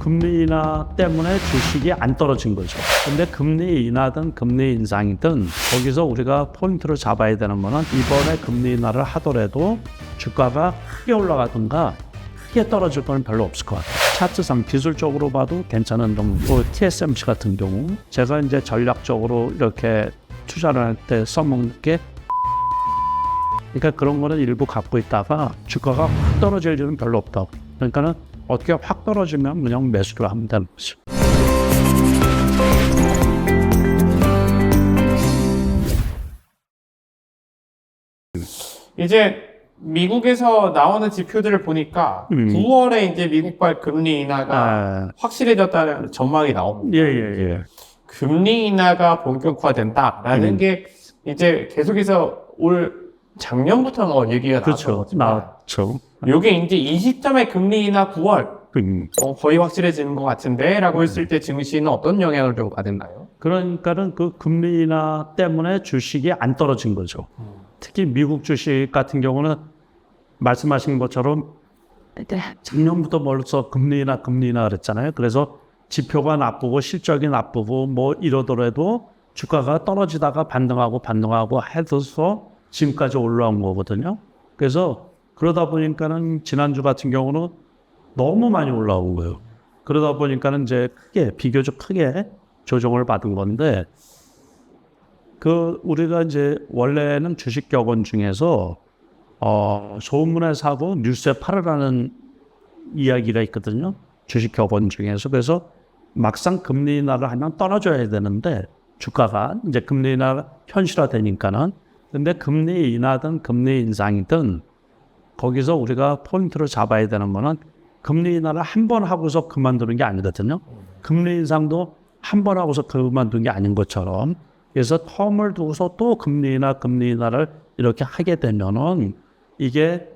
금리 인하 때문에 주식이 안 떨어진 거죠. 근데 금리 인하든 금리 인상이든 거기서 우리가 포인트를 잡아야 되는 거는 이번에 금리 인하를 하더라도 주가가 크게 올라가든가 크게 떨어질 건 별로 없을 것 같아요. 차트상 기술적으로 봐도 괜찮은 정도. TSMC 같은 경우 제가 이제 전략적으로 이렇게 투자를 할 때 써먹는 게, 그러니까 그런 거는 일부 갖고 있다가 주가가 확 떨어질 일은 별로 없다고. 그러니까는 어떻게 확 떨어지면 그냥 매수를 하면 되는 거죠. 이제 미국에서 나오는 지표들을 보니까 9월에 이제 미국발 금리 인하가 확실해졌다는 전망이 나옵니다. 예. 금리 인하가 본격화된다라는 게 이제 계속해서 올 작년부터 얘기가 그렇죠. 나왔죠. 이게 이제 이 시점에 금리 인하 9월 거의 확실해지는 것 같은데 라고 했을 때 증시는 어떤 영향을 좀 받았나요? 그러니까는 그 금리 인하 때문에 주식이 안 떨어진 거죠. 특히 미국 주식 같은 경우는 말씀하신 것처럼 작년부터 벌써 금리 인하 그랬잖아요. 그래서 지표가 나쁘고 실적이 나쁘고 뭐 이러더라도 주가가 떨어지다가 반등하고 해서 지금까지 올라온 거거든요. 그래서 그러다 보니까는 지난주 같은 경우는 너무 많이 올라온 거예요. 그러다 보니까는 이제 비교적 크게 조정을 받은 건데, 우리가 이제 원래는 주식 격언 중에서 소문에 사고 뉴스에 팔으라는 이야기가 있거든요. 주식 격언 중에서. 그래서 막상 금리 인하를 하면 떨어져야 되는데 주가가 이제 금리 인하 현실화되니까는. 근데 금리 인하든 금리 인상이든 거기서 우리가 포인트를 잡아야 되는 거는 금리 인하를 한 번 하고서 그만두는 게 아니거든요. 금리 인상도 한 번 하고서 그만두는 게 아닌 것처럼. 그래서 텀을 두고서 또 금리 인하를 이렇게 하게 되면은 이게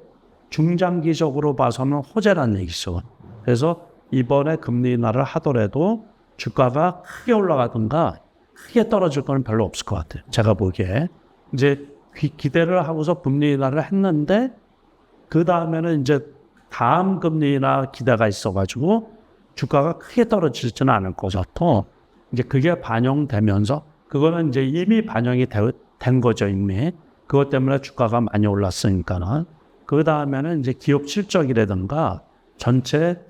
중장기적으로 봐서는 호재라는 얘기죠. 그래서 이번에 금리 인하를 하더라도 주가가 크게 올라가든가 크게 떨어질 건 별로 없을 것 같아요. 제가 보기에. 이제 기대를 하고서 금리 인하를 했는데 그 다음에는 이제 다음 금리 인하 기대가 있어가지고 주가가 크게 떨어지지는 않을 것 같아. 이제 그게 반영되면서 그거는 이제 이미 반영이 된 거죠, 이미. 그것 때문에 주가가 많이 올랐으니까는. 그 다음에는 이제 기업 실적이라든가 전체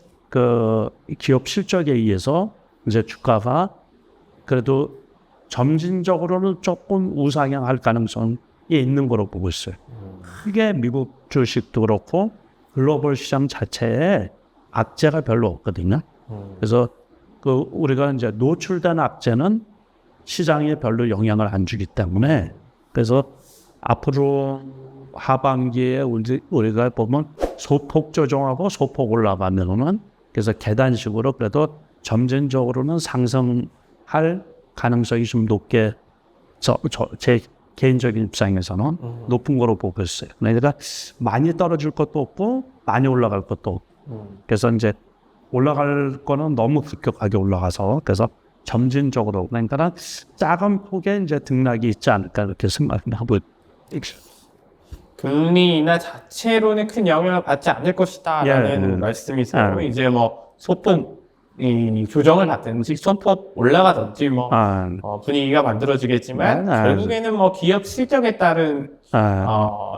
기업 실적에 의해서 이제 주가가 그래도 점진적으로는 조금 우상향할 가능성이 있는 거로 보고 있어요. 크게 미국 주식도 그렇고 글로벌 시장 자체에 악재가 별로 없거든요. 그래서 우리가 이제 노출된 악재는 시장에 별로 영향을 안 주기 때문에, 그래서 앞으로 하반기에 우리가 보면 소폭 조정하고 소폭 올라가면은, 그래서 계단식으로 그래도 점진적으로는 상승할 가능성이 좀 높게, 제 개인적인 입장에서는 높은 거로 보고 있어요. 그러니까 많이 떨어질 것도 없고 많이 올라갈 것도 없고. 그래서 이제 올라갈 거는 너무 급격하게 올라가서, 그래서 점진적으로, 그러니까 작은 폭의 이제 등락이 있지 않을까 이렇게 생각하고 있어요. 금리 인하 자체로는 큰 영향을 받지 않을 것이다라는 말씀이세요. 이제 뭐 소폭 조정을 받든지 소폭 올라가든지 뭐 분위기가 만들어지겠지만 결국에는 뭐 기업 실적에 따른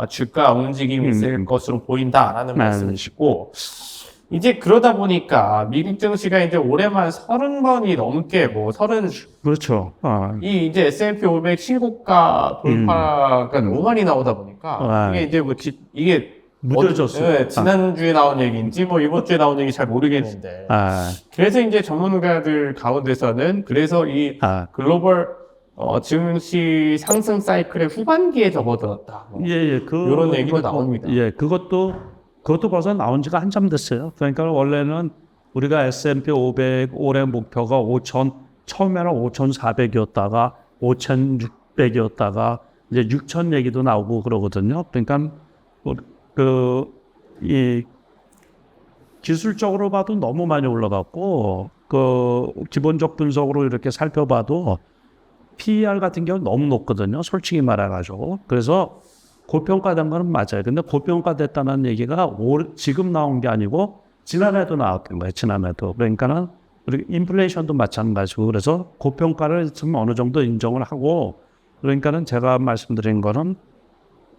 주가 움직임이 있을 것으로 보인다라는 말씀이시고, 이제 그러다 보니까 미국 증시가 이제 올해만 30번이 넘게 그렇죠. 이제 S&P 500 신고가 돌파가 너무 많이 나오다 보니까 이게 이제 이게 무뎌졌어요. 지난주에 나온 얘기인지 이번 주에 나온 얘기 잘 모르겠는데. 그래서 이제 전문가들 가운데서는 그래서 이 글로벌 증시 상승 사이클의 후반기에 접어들었다. 이런 얘기도 나옵니다. 그것도 벌써 나온 지가 한참 됐어요. 그러니까 원래는 우리가 S&P 500 올해 목표가 5,000, 처음에는 5,400이었다가 5,600이었다가 이제 6,000 얘기도 나오고 그러거든요. 그러니까 이 기술적으로 봐도 너무 많이 올라갔고, 기본적 분석으로 이렇게 살펴봐도 PER 같은 경우는 너무 높거든요. 솔직히 말해가지고. 그래서 고평가된 거는 맞아요. 근데 고평가됐다는 얘기가 지금 나온 게 아니고 지난해도 나왔던 거예요. 지난해도. 그러니까는 우리 인플레이션도 마찬가지고 그래서 고평가를 좀 어느 정도 인정을 하고 그러니까는 제가 말씀드린 거는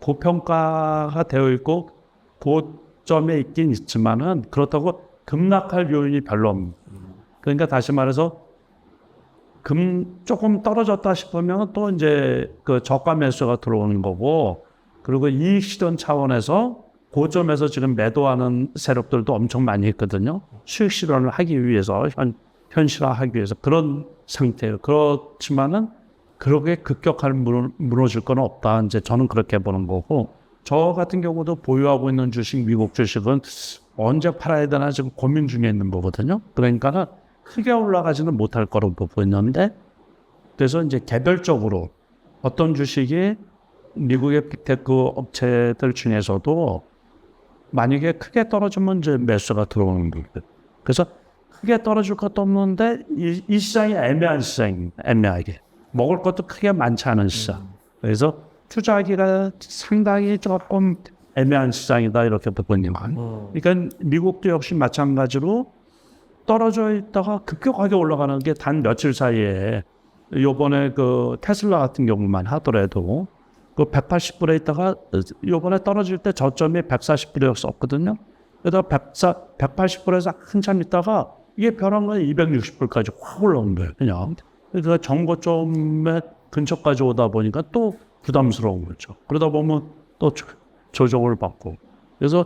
고평가가 되어 있고 고점에 있긴 있지만은 그렇다고 급락할 요인이 별로 없는. 그러니까 다시 말해서 조금 떨어졌다 싶으면 또 이제 그 저가 매수가 들어오는 거고 그리고 이익 실현 차원에서 고점에서 지금 매도하는 세력들도 엄청 많이 있거든요. 수익 실현을 하기 위해서 현실화하기 위해서 그런 상태예요. 그렇지만은 그렇게 급격하게 무너질 건 없다. 이제 저는 그렇게 보는 거고 저 같은 경우도 보유하고 있는 주식 미국 주식은 언제 팔아야 되나 지금 고민 중에 있는 거거든요. 그러니까는 크게 올라가지는 못할 거라고 보고 있는데 그래서 이제 개별적으로 어떤 주식이 미국의 빅테크 업체들 중에서도 만약에 크게 떨어지면 이제 매수가 들어오는 거예요. 그래서 크게 떨어질 것도 없는데 이 시장이 애매한 시장입니다. 애매하게. 먹을 것도 크게 많지 않은 시장. 그래서 투자하기가 상당히 조금 애매한 시장이다 이렇게 보고 있는 거예요. 그러니까 미국도 역시 마찬가지로 떨어져 있다가 급격하게 올라가는 게 단 며칠 사이에 요번에 그 테슬라 같은 경우만 하더라도 그 180불에 있다가 요번에 떨어질 때 저점이 140불이었었거든요. 그러다 180불에서 한참 있다가 이게 변한 건 260불까지 확 올라온 거예요. 그냥. 그러니까 정고점에 근처까지 오다 보니까 또 부담스러운 거죠. 그러다 보면 또 조정을 받고. 그래서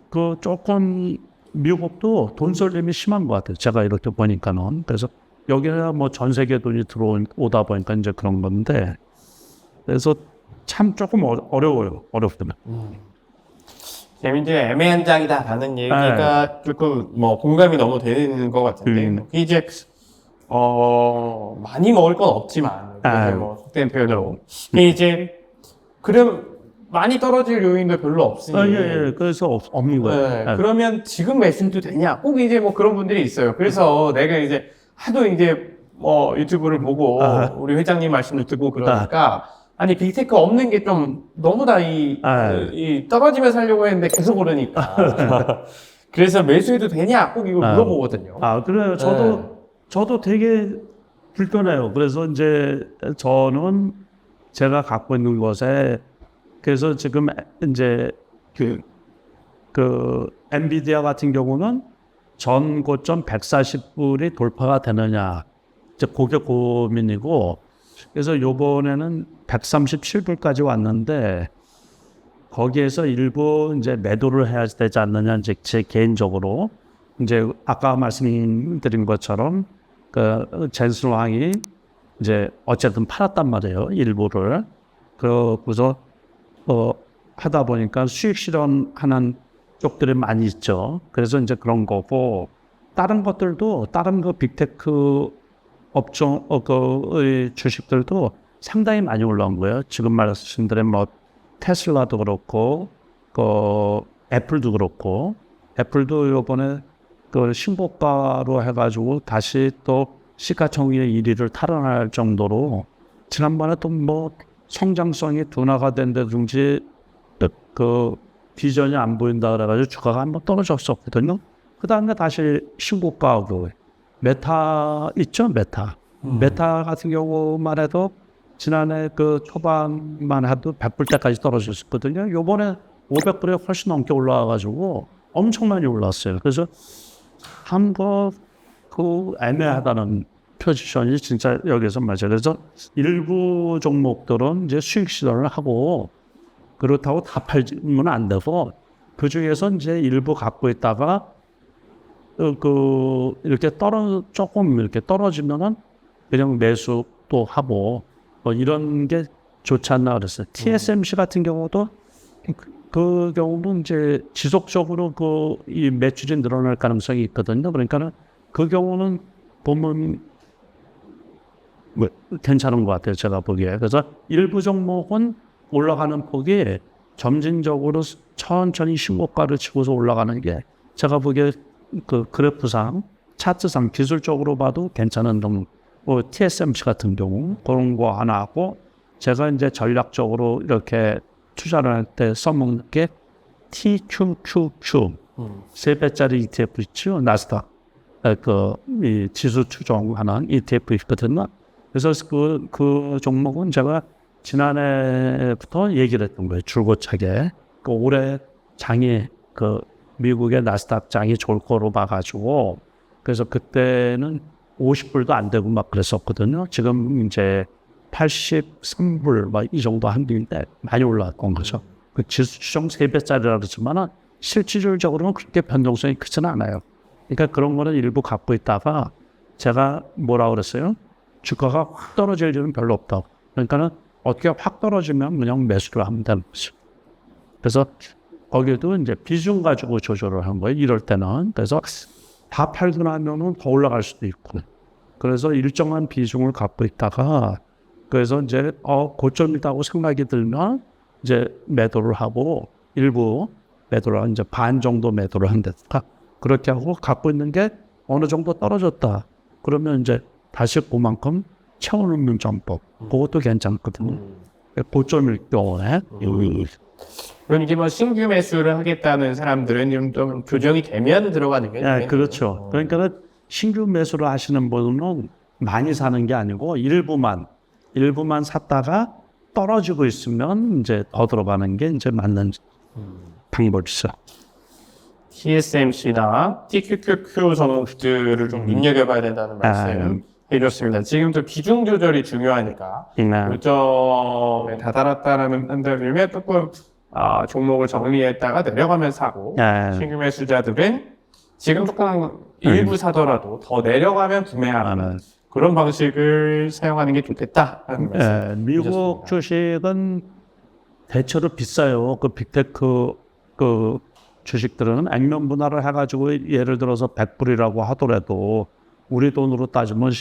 그 조금 미국도 돈 쏠림이 심한 것 같아요. 제가 이렇게 보니까는. 그래서 여기는 뭐 전 세계 돈이 들어오다 보니까 이제 그런 건데. 그래서 참 조금 어려워요. 어렵더면. 재민이가 애매한 장이다라는 얘기가 조금 뭐 공감이 너무 되는 것 같은데 이제 많이 먹을 건 없지만 뭐 속된 표현으로 이제 그럼 많이 떨어질 요인도 별로 없으니 그래서 없는 거예요. 그러면 지금 매수도 되냐? 꼭 이제 뭐 그런 분들이 있어요. 그래서 내가 이제 하도 이제 뭐 유튜브를 보고 우리 회장님 말씀을 듣고 그러니까 아니 빅테크 없는 게 좀 너무 다 이 떨어지면 살려고 했는데 계속 오르니까 그래서 매수해도 되냐? 꼭 이걸 물어보거든요. 그래요. 저도 되게 불편해요. 그래서 이제 저는 제가 갖고 있는 것에 그래서 지금 이제 그 엔비디아 같은 경우는 전 고점 140불이 돌파가 되느냐 이제 그게 고민이고 그래서 요번에는 137불까지 왔는데 거기에서 일부 이제 매도를 해야 되지 않느냐 이제 제 개인적으로 이제 아까 말씀드린 것처럼 그 젠슨 왕이 이제 어쨌든 팔았단 말이에요. 일부를. 그래서 하다 보니까 수익 실현하는 쪽들이 많이 있죠. 그래서 이제 그런 거고 다른 것들도 다른 그 빅테크 업종 그 주식들도 상당히 많이 올라온 거예요. 지금 말씀드린 뭐 테슬라도 그렇고 그 애플도 그렇고 애플도 이번에 그 신고가로 해가지고 다시 또 시가총액 1위를 탈환할 정도로 지난번에 또 뭐 성장성이 둔화가 된다든지 그 비전이 안 보인다 그래가지고 주가가 한번 떨어졌었거든요. 그 다음에 다시 신고가하고 메타 있죠, 메타. 메타 같은 경우만 해도 지난해 그 초반만 해도 100불 때까지 떨어졌었거든요. 요번에 500불에 훨씬 넘게 올라와가지고 엄청 많이 올랐어요. 그래서 한번 그 애매하다는 포지션이 진짜 여기서 맞아요. 그래서 일부 종목들은 이제 수익 실현을 하고 그렇다고 다 팔면 안 되고 그 중에서 이제 일부 갖고 있다가 이렇게 조금 이렇게 떨어지면은 그냥 매수도 하고 뭐 이런 게 좋지 않나 그랬어요. TSMC 같은 경우도 그 경우는 이제 지속적으로 이 매출이 늘어날 가능성이 있거든요. 그러니까는 그 경우는 보면 괜찮은 것 같아요. 제가 보기에. 그래서 일부 종목은 올라가는 폭이 점진적으로 천천히 신고가를 치고서 올라가는 게 제가 보기에 그 그래프상 차트상 기술적으로 봐도 괜찮은 종목. TSMC 같은 경우 그런 거 하나 하고 제가 이제 전략적으로 이렇게 투자를 할 때 써먹는 게 TQQQ 3배짜리 ETF 있죠. 나스닥. 이 지수 추종하는 ETF 있거든요. 그래서 그 종목은 제가 지난해부터 얘기를 했던 거예요. 줄고차게. 올해 장이 미국의 나스닥 장이 좋을 거로 봐가지고 그래서 그때는 50불도 안 되고 막 그랬었거든요. 지금 이제 83불 막 이 정도 한인데 많이 올라왔던 거죠. 그 지수 추종 3배짜리라 그러지만은 실질적으로는 그렇게 변동성이 크지는 않아요. 그러니까 그런 거는 일부 갖고 있다가 제가 뭐라 그랬어요? 주가가 확 떨어질 일은 별로 없다고. 그러니까는 어떻게 확 떨어지면 그냥 매수를 하면 되는 거죠. 그래서 거기도 이제 비중 가지고 조절을 한 거예요. 이럴 때는. 그래서 다 팔고 나면은 더 올라갈 수도 있고. 그래서 일정한 비중을 갖고 있다가 그래서 이제 고점이라고 생각이 들면 이제 매도를 하고 일부 매도를 이제 반 정도 매도를 한다든가 그렇게 하고 갖고 있는 게 어느 정도 떨어졌다. 그러면 이제 다시 그만큼 채워넣는 전법. 그것도 괜찮거든요. 고점일 경우에. 그럼 이제 뭐 신규 매수를 하겠다는 사람들은 좀 교정이 되면 들어가는 게 네, 그렇죠. 그러니까 신규 매수를 하시는 분은 많이 사는 게 아니고 일부만 샀다가 떨어지고 있으면 이제 더 들어가는 게 이제 맞는 방법이죠. TSMC나 TQQQ 종목들을 좀 눈여겨봐야 된다는 말씀 해줬습니다. 지금도 비중 조절이 중요하니까 요점에 다다랐다라는 판단이면 조금 종목을 정리했다가 내려가면서 하고 신규 매수자들은 지금 조금 일부 사더라도 더 내려가면 구매하는 그런 방식을 사용하는 게 좋겠다는 말씀. 미국 주식은 대체로 비싸요. 그 빅테크 주식들은 액면 분할을 해가지고 예를 들어서 100불이라고 하더라도 우리 돈으로 따지면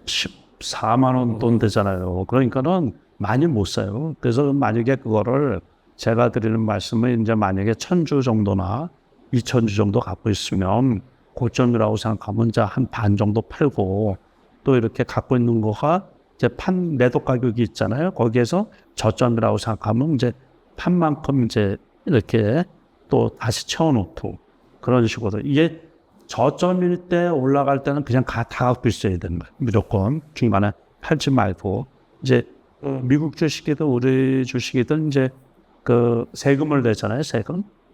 14만 원 돈 되잖아요. 그러니까는 많이 못 사요. 그래서 만약에 그거를 제가 드리는 말씀은 이제 만약에 1000주 정도나 2000주 정도 갖고 있으면 고점이라고 생각하면 이제 한 반 정도 팔고 또 이렇게 갖고 있는 거가 이제 매도 가격이 있잖아요. 거기에서 저점이라고 생각하면 이제 판 만큼 이제 이렇게 또 다시 채워놓고 그런 식으로 이게 저점일 때 올라갈 때는 그냥 다 갖고 있어야 되는 거예요. 무조건 중간에 팔지 말고 이제 미국 주식이든 우리 주식이든 이제 세금을 내잖아요.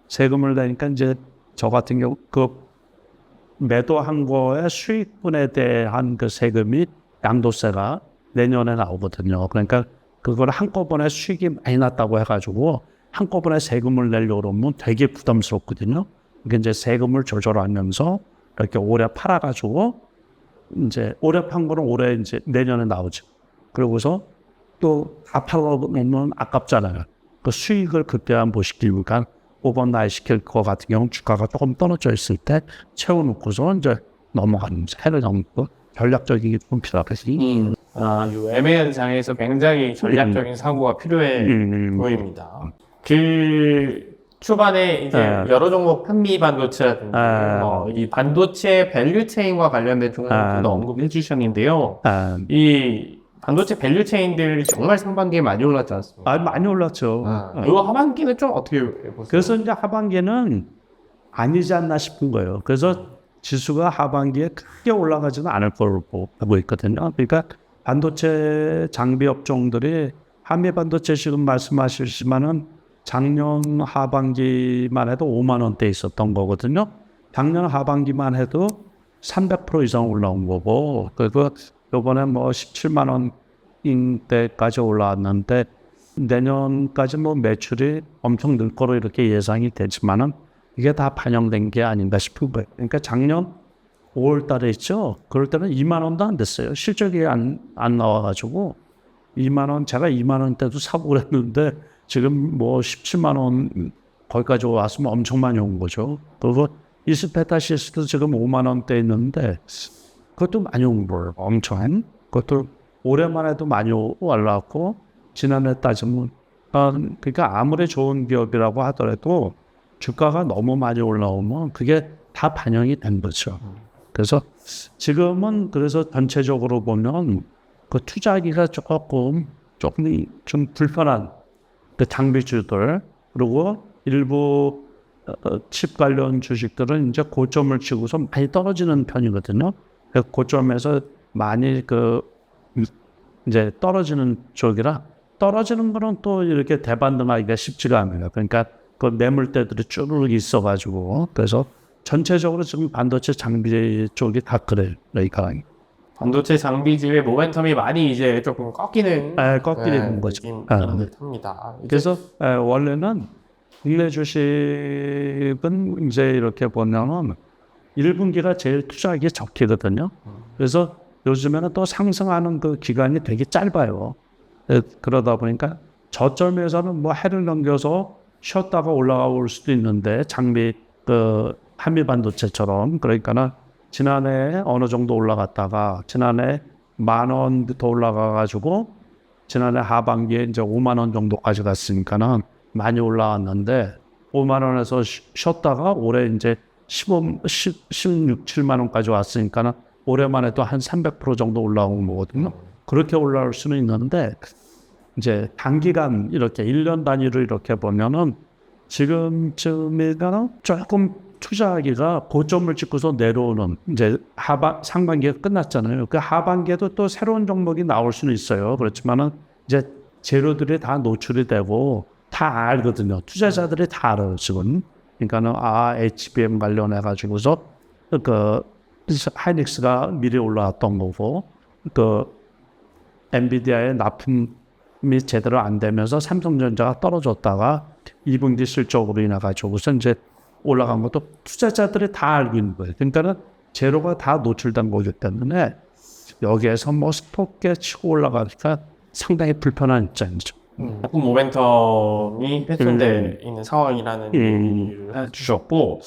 세금을 내니까 이제 저 같은 경우 매도한 거에 수익분에 대한 그 세금이 양도세가 내년에 나오거든요. 그러니까 그걸 한꺼번에 수익이 많이 났다고 해가지고 한꺼번에 세금을 내려고 그러면 되게 부담스럽거든요. 그러니까 이제 세금을 조절하면서 이렇게 오래 팔아가지고 이제 오래 판 거는 올해 이제 내년에 나오죠. 그러고서 또 다 팔아놓으면 아깝잖아요. 그 수익을 극대화 못 시키고 그러니까 오버나잇 시킬 것 같은 경우 주가가 조금 떨어져 있을 때 채워놓고서 이제 넘어가는 해를 넘고 전략적인 게 좀 필요하겠지. 이 애매한 장에서 굉장히 전략적인 사고가 필요해 보입니다. 초반에 이제 여러 종목 판미 반도체라든지 이 반도체 밸류체인과 관련된 종목들도 언급해 주셨는데요. 이 반도체 밸류체인들이 정말 상반기에 많이 올랐지 않습니까? 많이 올랐죠. 이거 하반기는 좀 어떻게 보세요? 그래서 이제 하반기는 아니지 않나 싶은 거예요. 그래서 지수가 하반기에 크게 올라가지는 않을 거로 보고 있거든요. 그러니까 반도체 장비 업종들이 한미 반도체 지금 말씀하셨지만은 작년 하반기만 해도 5만 원대 있었던 거거든요. 작년 하반기만 해도 300% 이상 올라온 거고, 그리고 이번에 뭐 17만 원대까지 올라왔는데 내년까지 뭐 매출이 엄청 늘 거로 이렇게 예상이 되지만은 이게 다 반영된 게 아닌가 싶은 거예요. 그러니까 작년 5월 달에 있죠. 그럴 때는 2만 원도 안 됐어요. 실적이 안 나와가지고 2만 원, 제가 2만 원대도 사고 그랬는데 지금 뭐 17만 원 거기까지 왔으면 엄청 많이 온 거죠. 그리고 이스페타시스도 지금 5만 원대 있는데 그것도 많이 온 거예요. 엄청. 그것도 올해만 해도 많이 올라왔고 지난해 따지면 그러니까 아무리 좋은 기업이라고 하더라도 주가가 너무 많이 올라오면 그게 다 반영이 된 거죠. 그래서 지금은 그래서 전체적으로 보면 그 투자하기가 조금 좀 불편한 그 장비주들 그리고 일부 칩 관련 주식들은 이제 고점을 치고서 많이 떨어지는 편이거든요. 그 고점에서 많이 이제 떨어지는 쪽이라 떨어지는 거는 또 이렇게 대반등하기가 쉽지가 않아요. 그러니까 그 매물대들이 쭉 있어가지고 그래서 전체적으로 지금 반도체 장비 쪽이 다 그래요. 그러니까 반도체 장비집의 모멘텀이 많이 이제 조금 꺾이는 꺾이는 거죠. 느낌인 듯합니다. 그래서 원래는 국내 주식은 이제 이렇게 보면은 1분기가 제일 투자하기 적기거든요. 그래서 요즘에는 또 상승하는 그 기간이 되게 짧아요. 그러다 보니까 저점에서는 뭐 해를 넘겨서 쉬었다가 올라올 수도 있는데 장비 한미 반도체처럼 그러니까는 지난해 어느 정도 올라갔다가 지난해 10,000원부터 올라가가지고 지난해 하반기에 이제 5만 원 정도까지 갔으니까는 많이 올라왔는데 5만 원에서 쉬었다가 올해 이제 16, 7만 원까지 왔으니까는 올해만 해도 한 300% 정도 올라온 거거든요. 그렇게 올라올 수는 있는데 이제 단기간 이렇게 1년 단위로 이렇게 보면은 지금쯤이면 조금 투자하기가 고점을 찍고서 내려오는 이제 상반기가 끝났잖아요. 그 하반기에도 또 새로운 종목이 나올 수는 있어요. 그렇지만은 이제 재료들이 다 노출이 되고 다 알거든요. 투자자들이 다 알아요, 지금. 그러니까는 HBM 관련해 가지고서 하이닉스가 미리 올라왔던 거고 엔비디아의 납품이 제대로 안 되면서 삼성전자가 떨어졌다가 2분기 실적으로 인해 가지고서 이제 올라간 것도 투자자들이 다 알고 있는 거예요. 그러니까는 재료가 다 노출된 거기 때문에 여기에서 뭐 스톱게 치고 올라가니까 상당히 불편한 입장이죠. 조금 모멘텀이 훼손되어 있는 상황이라는 얘기를 해주셨고